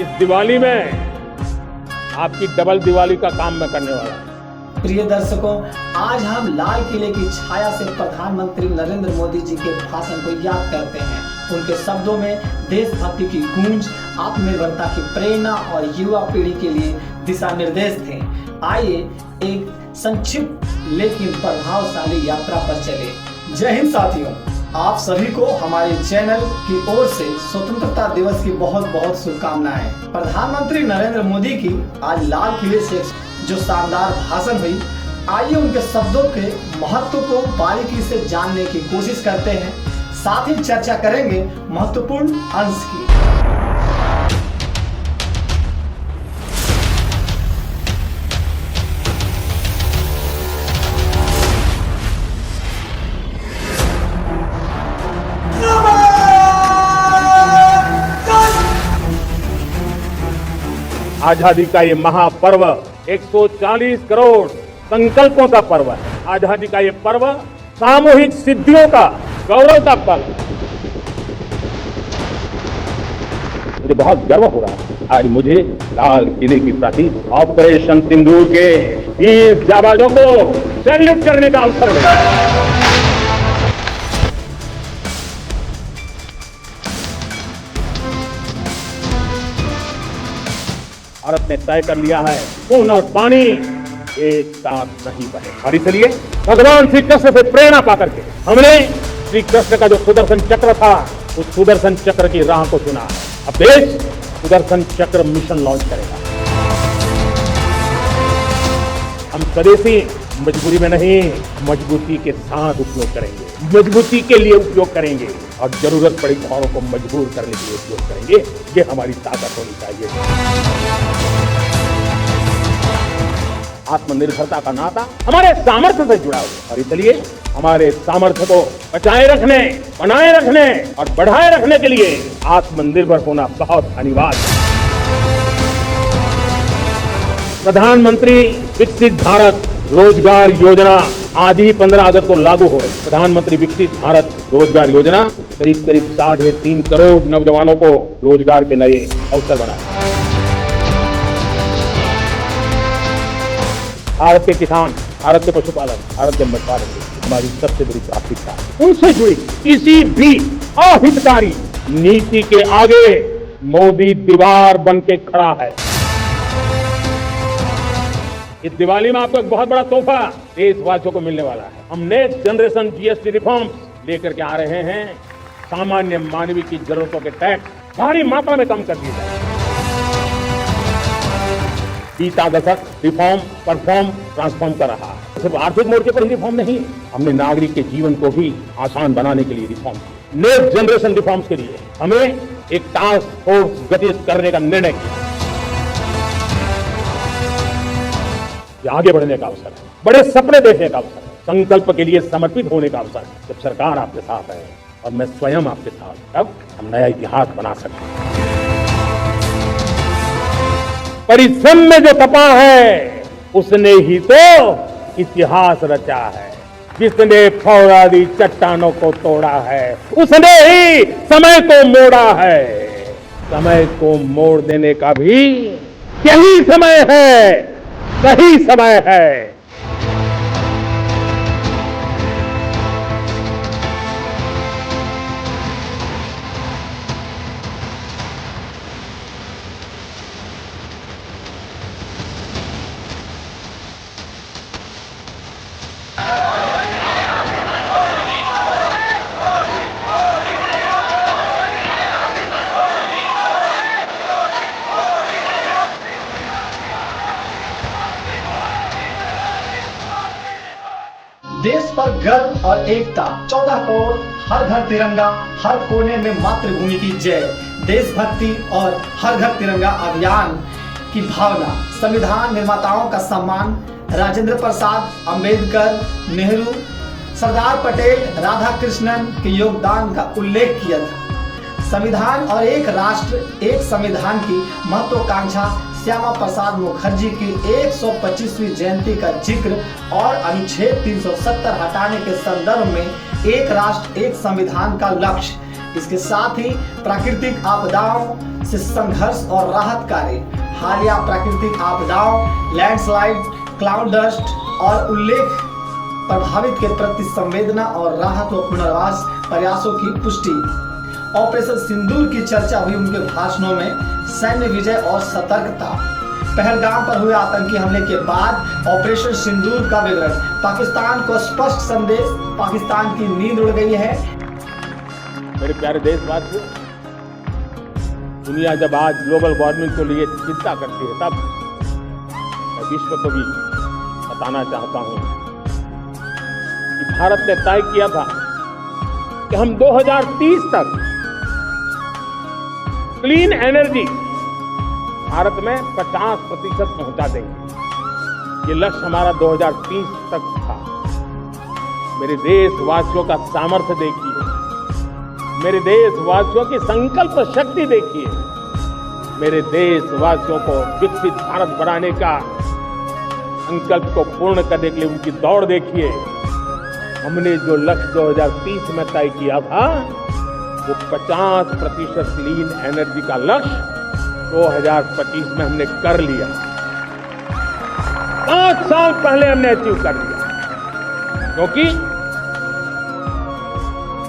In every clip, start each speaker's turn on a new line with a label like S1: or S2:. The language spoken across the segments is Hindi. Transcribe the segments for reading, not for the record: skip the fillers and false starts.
S1: इस दिवाली में आपकी डबल दिवाली का काम मैं करने वाला हूँ।
S2: प्रिय दर्शकों, आज हम लाल किले की छाया से प्रधानमंत्री नरेंद्र मोदी जी के भाषण को याद करते हैं। उनके शब्दों में देशभक्ति की गूंज, आत्मनिर्भरता की प्रेरणा और युवा पीढ़ी के लिए दिशा निर्देश थे। आइए एक संक्षिप्त लेकिन प्रभावशाली यात्रा पर चले। जय हिंद साथियों, आप सभी को हमारे चैनल की ओर से स्वतंत्रता दिवस की बहुत बहुत शुभकामनाएं। प्रधानमंत्री नरेंद्र मोदी की आज लाल किले से जो शानदार भाषण हुई, आइए उनके शब्दों के महत्व को बारीकी से जानने की कोशिश करते हैं। साथ ही चर्चा करेंगे महत्वपूर्ण अंश की।
S1: आजादी का ये महापर्व 140 करोड़ संकल्पों का पर्व है। आजादी का ये पर्व सामूहिक सिद्धियों का गौरव का पर्व। मुझे बहुत गर्व हो रहा है आज मुझे लाल किले की प्रति ऑपरेशन सिंदूर के 20 जाबाजों को सैल्यूट करने का अवसर मिला। भारत ने तय कर लिया है खून और पानी एक साथ नहीं बहे, और इसलिए भगवान श्री कृष्ण से प्रेरणा पाकर के हमने श्री कृष्ण का जो सुदर्शन चक्र था, उस सुदर्शन चक्र की राह को चुना है। अब देश सुदर्शन चक्र मिशन लॉन्च करेगा। हम स्वदेशी मजबूरी में नहीं, मजबूती के साथ उपयोग करेंगे, मजबूती के लिए उपयोग करेंगे और जरूरत पड़ी औरों को मजबूर करने के लिए उपयोग करेंगे। ये हमारी ताकत होनी चाहिए। आत्मनिर्भरता का नाता हमारे सामर्थ्य से जुड़ा हुआ, और इसलिए हमारे सामर्थ्य को बचाए रखने, बनाए रखने और बढ़ाए रखने के लिए आत्मनिर्भर होना बहुत अनिवार्य है। प्रधानमंत्री विकसित भारत रोजगार योजना आज ही 15 अगस्त को लागू हो रही। प्रधानमंत्री विकसित भारत रोजगार योजना करीब 3.5 करोड़ नौजवानों को रोजगार के नए अवसर बनाए। भारत के किसान, भारत के पशुपालक, भारत के मछुआरे हमारी सबसे बड़ी प्राथमिकता है। उनसे जुड़ी किसी भी अहितकारी नीति के आगे मोदी दीवार बन के खड़ा है। इस दिवाली में आपको एक बहुत बड़ा तोहफा देशवासियों को मिलने वाला है। हम नेक्स्ट जनरेशन जीएसटी रिफॉर्म्स लेकर के आ रहे हैं। सामान्य मानवीय की जरूरतों के टैक्स भारी मात्रा में कम कर दिए जाए। बीता दशक रिफॉर्म, परफॉर्म, ट्रांसफॉर्म कर रहा है। सिर्फ आर्थिक मोर्चे पर ही रिफॉर्म नहीं, हमने नागरिक के जीवन को भी आसान बनाने के लिए रिफॉर्म किया। नेक्स्ट जनरेशन रिफॉर्म्स के लिए हमें एक टास्क फोर्स गठित करने का निर्णय किया। ये आगे बढ़ने का अवसर है, बड़े सपने देखने का अवसर है, संकल्प के लिए समर्पित होने का अवसर है। जब सरकार आपके साथ है और मैं स्वयं आपके साथ, तब हम नया इतिहास बना सकते हैं। परिश्रम में जो तपा है उसने ही तो इतिहास रचा है। जिसने फौरादी चट्टानों को तोड़ा है उसने ही समय को मोड़ा है। समय को मोड़ देने का भी यही समय है, सही समय है।
S2: देश पर गर्व और एकता, 14 करोड़, हर घर तिरंगा, हर कोने में मातृभूमि की जय, देशभक्ति और हर घर तिरंगा अभियान की भावना, संविधान निर्माताओं का सम्मान, राजेंद्र प्रसाद, अंबेडकर, नेहरू, सरदार पटेल, राधा कृष्णन के योगदान का उल्लेख किया था। संविधान और एक राष्ट्र एक संविधान की महत्वाकांक्षा श्यामा प्रसाद मुखर्जी की 125वीं जयंती का जिक्र और अनुच्छेद 370 हटाने के संदर्भ में एक राष्ट्र एक संविधान का लक्ष्य इसके साथ ही प्राकृतिक आपदाओं से संघर्ष और राहत कार्य, हालिया प्राकृतिक आपदाओं, लैंडस्लाइड, क्लाउड डस्ट और उल्लेख प्रभावित के प्रति संवेदना और राहत व पुनर्वास प्रयासों की पुष्टि। ऑपरेशन सिंदूर की चर्चा हुई उनके भाषणों में। सैन्य विजय और सतर्कता, पहलगाम पर हुए आतंकी हमले के बाद ऑपरेशन सिंदूर का विवरण, पाकिस्तान को स्पष्ट संदेश, पाकिस्तान की नींद उड़ गई है।
S1: मेरे प्यारे देशवासियों, दुनिया जब आज ग्लोबल वार्मिंग को लिए चिंता करती है, तब मैं विश्व को भी बताना चाहता हूं कि भारत ने तय किया था कि हम 2030 तक क्लीन एनर्जी भारत में 50% पहुंचा देंगे। ये लक्ष्य हमारा 2030 तक था। मेरे देशवासियों का सामर्थ्य देखिए, मेरे देशवासियों की संकल्प शक्ति देखिए, मेरे देशवासियों को विकसित भारत बनाने का संकल्प को पूर्ण करने के लिए उनकी दौड़ देखिए। हमने जो लक्ष्य 2030 में तय किया था, वो 50% क्लीन एनर्जी का लक्ष्य 2025 में हमने कर लिया। 5 साल पहले हमने अचीव कर लिया, क्योंकि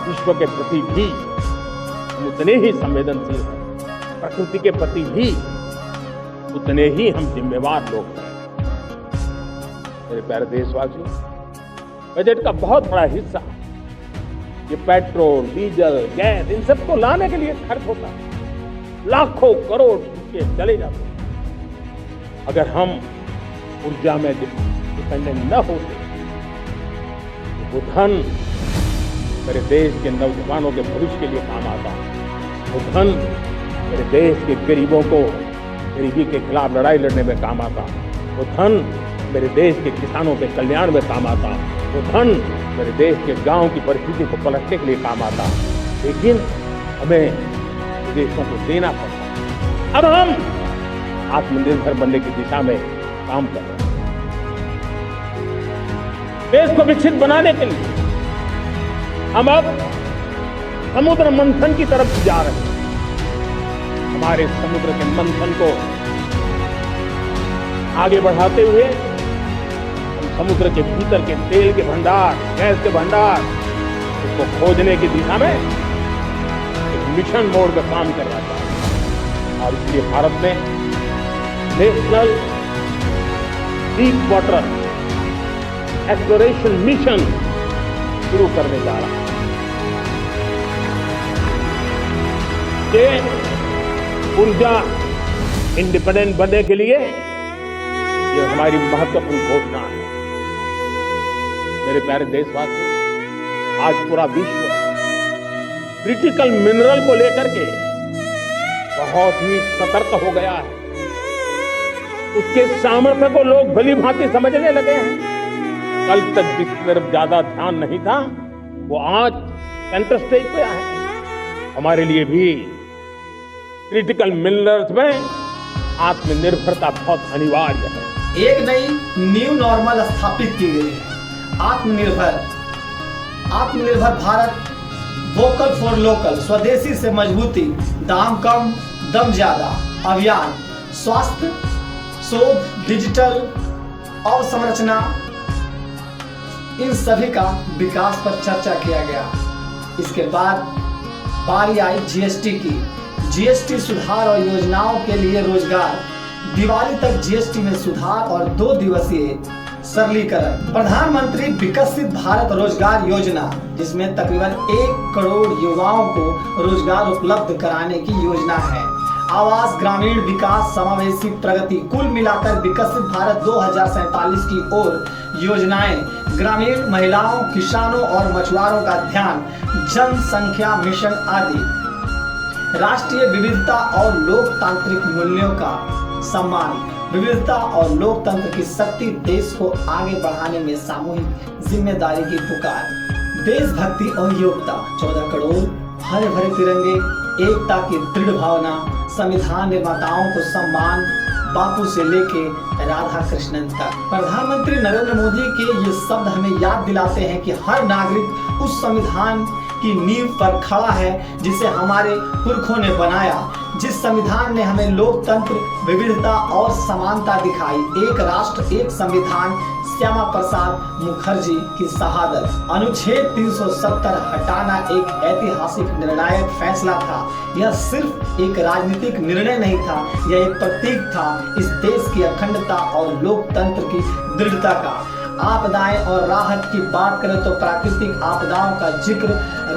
S1: विश्व के प्रति भी हम उतने ही संवेदनशील हैं, प्रकृति के प्रति भी उतने ही हम जिम्मेवार लोग हैं। मेरे प्यारे देशवासियों, बजट का बहुत बड़ा हिस्सा ये पेट्रोल, डीजल, गैस, इन सब को लाने के लिए खर्च होता है। लाखों करोड़ रुपये चले जाते हैं। अगर हम ऊर्जा में डिपेंडेंट न होते तो वो धन मेरे देश के नौजवानों के भविष्य के लिए काम आता। वो धन मेरे देश के गरीबों को गरीबी के खिलाफ लड़ाई लड़ने में काम आता। वो धन मेरे देश के किसानों के कल्याण में काम आता। वो धन मेरे देश के गांव की परिस्थिति को पलटने के लिए काम आता। लेकिन हमें विदेशों को देना पड़ता। अब हम आत्मनिर्भर बनने की दिशा में काम कर रहे हैं। देश को विकसित बनाने के लिए हम अब समुद्र मंथन की तरफ जा रहे हैं। हमारे समुद्र के मंथन को आगे बढ़ाते हुए हम समुद्र के भीतर के तेल के भंडार, गैस के भंडार, उसको खोजने की दिशा में एक मिशन मोड में काम कर रहा था। और इसलिए भारत ने national deep water exploration mission शुरू करने जा रहा है। ये ऊर्जा इंडिपेंडेंट बनने के लिए ये हमारी महत्वपूर्ण घोषणा है। मेरे प्यारे देशवासियों, आज पूरा विश्व क्रिटिकल मिनरल को लेकर के बहुत ही सतर्क हो गया है। उसके सामर्थ्य को लोग भली भांति समझने लगे हैं। कल तक जिस तरफ ज्यादा ध्यान नहीं था, वो आज सेंटर स्टेज पे है। हमारे लिए भी क्रिटिकल मिनरल्स में आत्मनिर्भरता बहुत अनिवार्य है।
S2: एक नई न्यू नॉर्मल स्थापित की गई है। आत्मनिर्भर भारत, वोकल फॉर लोकल, स्वदेशी से मजबूती, दाम कम दम ज्यादा अभियान, स्वास्थ्य, शोध, डिजिटल अवसंरचना, इन सभी का विकास पर चर्चा किया गया। इसके बाद बारी आई जीएसटी की। जीएसटी सुधार और योजनाओं के लिए रोजगार, दिवाली तक जीएसटी में सुधार और 2 दिवसीय सरलीकरण। प्रधानमंत्री विकसित भारत रोजगार योजना, जिसमें तकरीबन 1 करोड़ युवाओं को रोजगार उपलब्ध कराने की योजना है। आवास, ग्रामीण विकास, समावेशी प्रगति, कुल मिलाकर विकसित भारत 2047 की ओर योजनाएं, ग्रामीण महिलाओं, किसानों और मछुआरों का ध्यान, जनसंख्या मिशन आदि। राष्ट्रीय विविधता और लोकतांत्रिक मूल्यों का सम्मान, विविधता और लोकतंत्र की शक्ति, देश को आगे बढ़ाने में सामूहिक जिम्मेदारी की पुकार, देशभक्ति और योग्यता, 14 करोड़, हरे भरे तिरंगे, एकता की दृढ़ भावना, संविधान निर्माताओं को सम्मान, बापू से लेके राधा कृष्णन तक। प्रधानमंत्री नरेंद्र मोदी के ये शब्द हमें याद दिलाते हैं कि हर नागरिक उस संविधान की नींव पर खड़ा है, जिसे हमारे पुरखों ने बनाया, जिस संविधान ने हमें लोकतंत्र, विविधता और समानता दिखाई। एक राष्ट्र एक संविधान, श्यामा प्रसाद मुखर्जी की शहादत। अनुच्छेद 370 हटाना एक ऐतिहासिक निर्णायक फैसला था। यह सिर्फ एक राजनीतिक निर्णय नहीं था, यह एक प्रतीक था इस देश की अखंडता और लोकतंत्र की दृढ़ता का। आपदाएं और राहत की बात करें तो प्राकृतिक आपदाओं का जिक्र,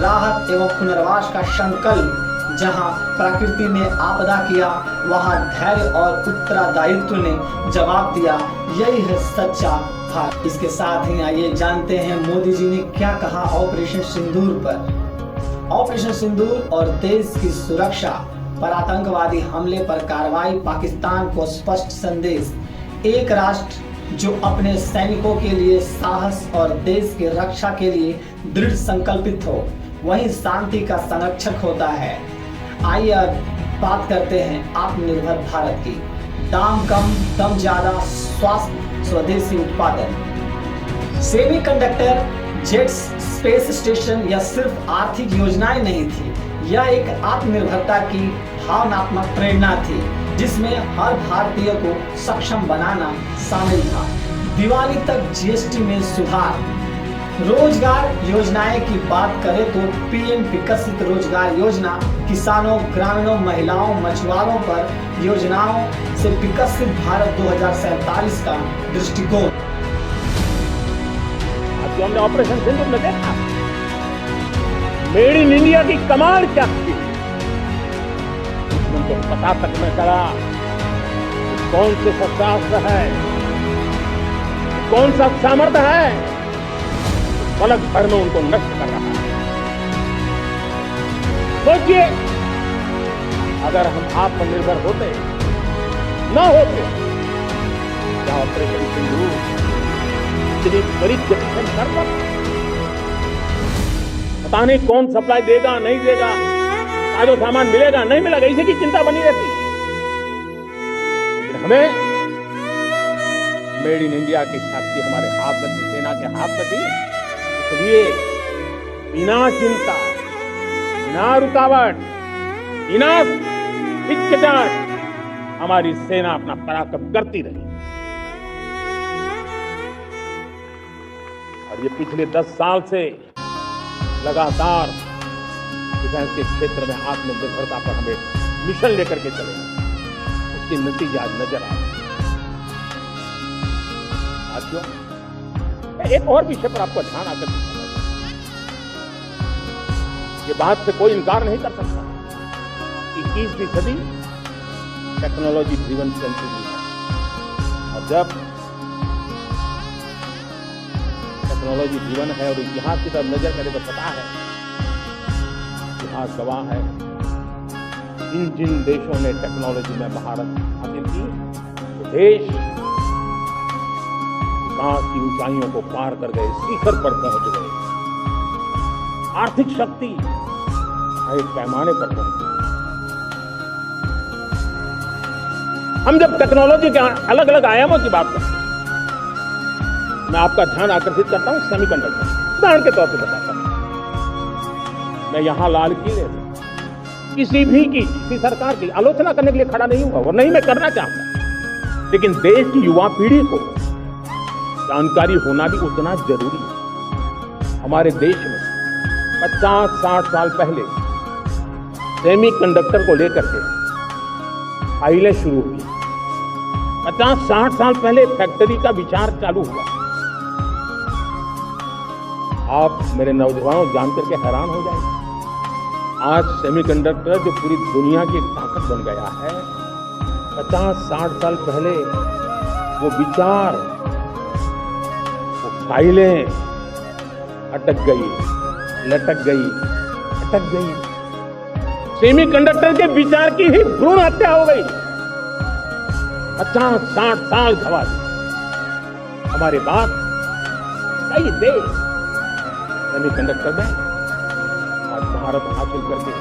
S2: राहत एवं पुनर्वास का संकल्प। जहां प्रकृति ने आपदा किया, वहां धैर्य और उत्तरदायित्व ने जवाब दिया। यही है सच्चा भारत। इसके साथ ही आइए जानते हैं मोदी जी ने क्या कहा ऑपरेशन सिंदूर पर। ऑपरेशन सिंदूर और देश की सुरक्षा पर आतंकवादी हमले पर कार्रवाई, पाकिस्तान को स्पष्ट संदेश। एक राष्ट्र जो अपने सैनिकों के लिए साहस और देश की रक्षा के लिए दृढ़ संकल्पित हो, वही शांति का संरक्षक होता है। आइए अब बात करते हैं आत्मनिर्भर भारत की। दाम कम, दम ज्यादा, स्वास्थ्य, स्वदेशी उत्पादन। सेमीकंडक्टर, जेट्स, स्पेस स्टेशन यह सिर्फ आर्थिक योजनाएं नहीं थी, यह एक आत्मनिर्भरता की भावनात्मक प्रेरणा थी, जिसमें हर भारतीय को सक्षम बनाना शामिल था। दिवाली तक जीएसटी में सुधार। रोजगार योजनाएं की बात करें तो पीएम विकसित रोजगार योजना किसानों, ग्रामीणों, महिलाओं, मछुआरों पर योजनाओं से विकसित भारत 2047 का दृष्टिकोण।
S1: आज जो हमने ऑपरेशन सिंदूर में देखा, मेड इन इंडिया की कमाल क्या थी, उसमें तो पता तक न चला कौन से शस्त्रास्त्र है, कौन सा सामर्थ्य है, पलक भर में उनको नष्ट कर रहा है। सोचिए, अगर हम आत्मनिर्भर होते न होते, क्या ऑपरेशन सिंदूर इतनी बड़ी गति से कर पाते? पता नहीं कौन सप्लाई देगा, नहीं देगा, साजो सामान मिलेगा, नहीं मिलेगा, इसी की चिंता बनी रहती। लेकिन हमें मेड इन इंडिया की शक्ति हमारे हाथ में थी, सेना के हाथ में थी। इसलिए बिना चिंता, बिना रुकावट, बिना हिचकिचाहट हमारी सेना अपना पराक्रम करती रही। और ये पिछले 10 साल से लगातार डिफेंस के क्षेत्र में आत्मनिर्भरता पर हम एक मिशन लेकर के चले, उसके नतीजे आज नजर आ रहे हैं। साथियों, एक और विषय पर आपको ध्यान आकर्षित करना चाहिए। ये बात से कोई इनकार नहीं कर सकता कि 21वीं सदी टेक्नोलॉजी ड्रिवन सेंचुरी है। और जब टेक्नोलॉजी ड्रिवन है और इतिहास की तरफ नजर करें तो पता है, इतिहास गवाह है, जिन जिन देशों ने टेक्नोलॉजी में महारत हासिल की, तो देश विकास की ऊंचाइयों को पार कर गए, शिखर पर पहुंच गए। आर्थिक शक्ति एक पैमाने पर पहुंच गई। हम जब टेक्नोलॉजी के अलग अलग आयामों की बात करते हैं, मैं आपका ध्यान आकर्षित करता हूं सेमीकंडक्टर। उदाहरण के तौर पर बताता हूं, मैं यहां लाल किले किसी भी की, किसी सरकार की आलोचना करने के लिए खड़ा नहीं हुआ और नहीं मैं करना चाहता, लेकिन देश की युवा पीढ़ी को जानकारी होना भी उतना जरूरी है। हमारे देश में 50-60 साल पहले सेमीकंडक्टर को लेकर के फाइलें शुरू हुई। 50-60 साल पहले फैक्ट्री का विचार चालू हुआ। आप मेरे नौजवानों जानकर के हैरान हो जाएंगे, आज सेमीकंडक्टर जो पूरी दुनिया की ताकत बन गया है, 50-60 साल पहले वो विचार, वो फाइलें अटक गई, लटक गई, अटक गई। सेमीकंडक्टर के विचार की ही भ्रूण हत्या हो गई। 50-60 साल गवा दी। हमारे बाद कई देश सेमीकंडक्टर में आज महारत हासिल करके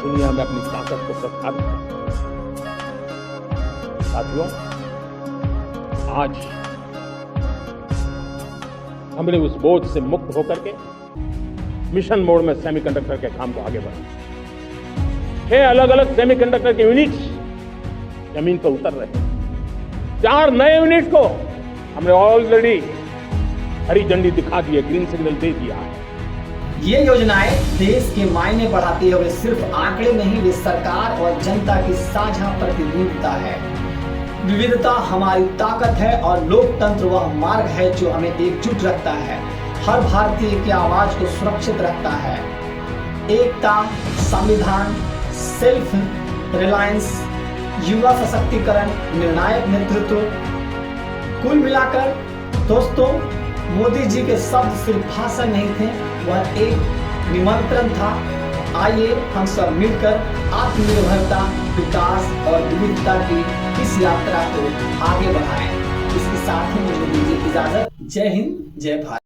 S1: दुनिया में अपनी ताकत को प्रस्थापित कर। साथियों, आज हमने उस बोझ से मुक्त होकर के मिशन मोड में सेमीकंडक्टर के काम को आगे बढ़ा। 6 अलग अलग सेमीकंडक्टर के यूनिट्स जमीन पर उतर रहे हैं। 4 नए यूनिट्स को हमने ऑलरेडी हरी झंडी दिखा दी है, ग्रीन सिग्नल दे दिया है।
S2: ये योजनाएं देश के मायने बढ़ाती है। वे सिर्फ आंकड़े नहीं, वे सरकार और जनता की साझा प्रतिनिधित्व है। विविधता हमारी ताकत है और लोकतंत्र वह मार्ग है जो हमें एकजुट रखता है, हर भारतीय की आवाज को सुरक्षित रखता है। एकता, संविधान, सेल्फ रिलायंस, युवा सशक्तिकरण, निर्णायक नेतृत्व। कुल मिलाकर दोस्तों, मोदी जी के शब्द सिर्फ भाषण नहीं थे, वह एक निमंत्रण था। आइए हम सब मिलकर आत्मनिर्भरता, विकास और विविधता की इस यात्रा को आगे बढ़ाएं। इसके साथ ही मुझे दीजिए इजाजत। जय हिंद, जय भारत।